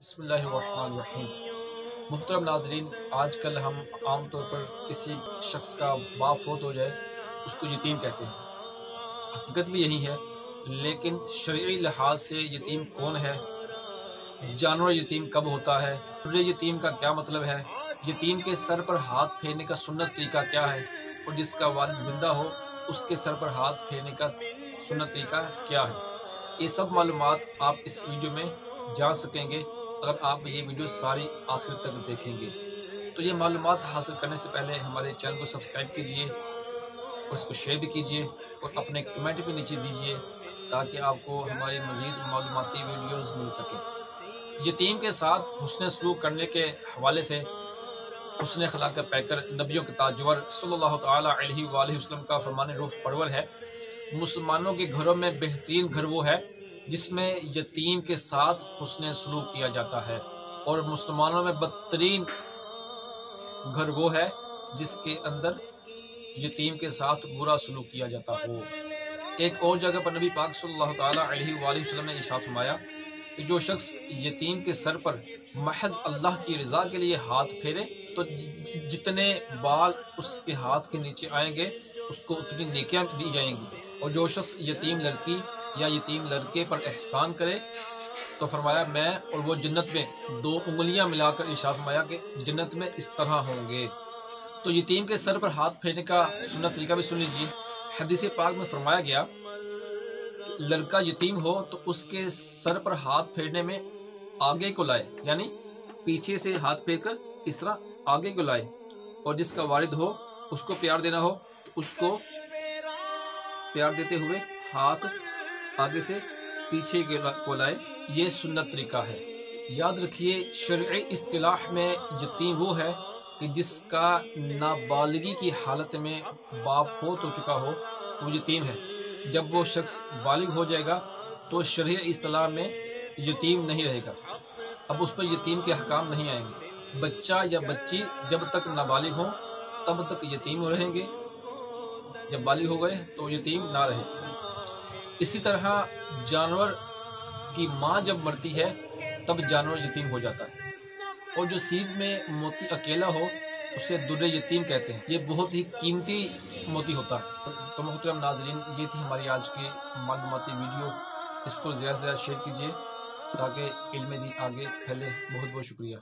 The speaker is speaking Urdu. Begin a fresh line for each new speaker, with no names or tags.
بسم اللہ الرحمن الرحیم۔ محترم ناظرین، آج کل ہم عام طور پر کسی شخص کا باپ فوت ہو جائے اس کو یتیم کہتے ہیں۔ حقیقت بھی یہی ہے، لیکن شرعی لحاظ سے یتیم کون ہے، جانور یتیم کب ہوتا ہے، یتیم کا کیا مطلب ہے، یتیم کے سر پر ہاتھ پھیرنے کا سنت طریقہ کیا ہے، اور جس کا والد زندہ ہو اس کے سر پر ہاتھ پھیرنے کا سنت طریقہ کیا ہے، یہ سب معلومات آپ اس ویڈیو میں جان سکیں گے اگر آپ یہ ویڈیو ساری آخر تک دیکھیں گے۔ تو یہ معلومات حاصل کرنے سے پہلے ہمارے چینل کو سبسکرائب کیجئے اور اس کو شیئر بھی کیجئے اور اپنے کمنٹ بھی نیچے دیجئے تاکہ آپ کو ہماری مزید معلوماتی ویڈیوز مل سکیں۔ یتیم کے ساتھ حسن سلوک کرنے کے حوالے سے حسن اخلاق کا پیکر نبیوں کے تاجور صلی اللہ تعالیٰ علیہ وآلہ وسلم کا فرمان روح پرور ہے، مسلمانوں کے گھروں میں بہترین گھر وہ ہے جس میں یتیم کے ساتھ حسن سلوک کیا جاتا ہے، اور مسلمانوں میں بدترین گھر وہ ہے جس کے اندر یتیم کے ساتھ برا سلوک کیا جاتا ہو۔ ایک اور جگہ پر نبی پاک صلی اللہ تعالیٰ علیہ وآلہ وسلم نے ارشاد فرمایا کہ جو شخص یتیم کے سر پر محض اللہ کی رضا کے لیے ہاتھ پھیرے تو جتنے بال اس کے ہاتھ کے نیچے آئیں گے اس کو اتنی نیکیاں دی جائیں گی، اور جو شخص یتیم لڑکی یا یتیم لڑکے پر احسان کرے تو فرمایا میں اور وہ جنت میں 2 انگلیاں ملا کر ارشاد فرمایا کہ جنت میں اس طرح ہوں گے۔ تو یتیم کے سر پر ہاتھ پھیرنے کا سنت طریقہ بھی سن لیجیے۔ حدیث پاک میں فرمایا گیا کہ لڑکا یتیم ہو تو اس کے سر پر ہاتھ پھیرنے میں آگے کو لائے، یعنی پیچھے سے ہاتھ پھیر کر اس طرح آگے کو لائے، اور جس کا والد ہو اس کو پیار دینا ہو تو اس کو پیار دیتے ہوئے ہاتھ آگے سے پیچھے کو لائے، یہ سنت طریقہ ہے۔ یاد رکھیے شرعی اصطلاح میں یتیم وہ ہے کہ جس کا نابالغی کی حالت میں باپ فوت ہو چکا ہو تو یتیم ہے۔ جب وہ شخص بالغ ہو جائے گا تو شرعی اصطلاح میں یتیم نہیں رہے گا، اب اس پر یتیم کے حکام نہیں آئیں گے۔ بچہ یا بچی جب تک نابالغ ہوں تب تک یتیم رہیں گے، جب بالغ ہو گئے تو یتیم نہ رہے۔ اسی طرح جانور کی ماں جب مرتی ہے تب جانور یتیم ہو جاتا ہے، اور جو سیب میں موتی اکیلا ہو اسے در یتیم کہتے ہیں، یہ بہت ہی قیمتی موتی ہوتا ہے۔ تو محترم ناظرین، یہ تھی ہماری آج کی معلوماتی ویڈیو، اس کو زیادہ سے زیادہ شیئر کیجیے تاکہ علم دین آگے پھیلے۔ بہت بہت شکریہ۔